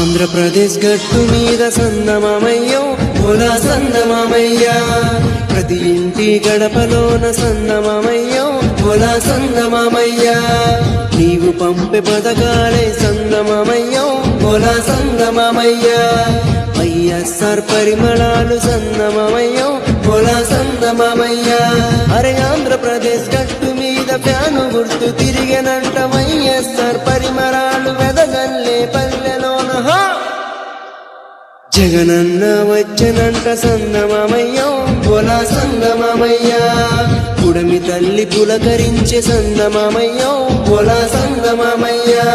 ఆంధ్రప్రదేశ్ గట్టు మీద సందమామయ్యో ఓలా సందమామయ్యా, ప్రతి ఇంటి గడపలోన సందమామయ్యో ఓలా సందమామయ్యా, నీవు పంపే పథకాలే సందమామయ్యో ఓలా సందమామయ్యా, వైఎస్ఆర్ పరిమళాలు సందమామయ్యో ఓలా సందమామయ్యా. అరే ఆంధ్రప్రదేశ్ గట్టు మీద ఫ్యాను గుర్తు తిరిగనంట, వైఎస్ఆర్ పరిమళాలు వెదగల్లే పల్లెలోన జగనన్న వచ్చనంట సందమామయ్యో ఓలా సందమామయ్యా, పుడమి తల్లి పులకరించే సందమామయ్యో ఓలా సందమామయ్యా.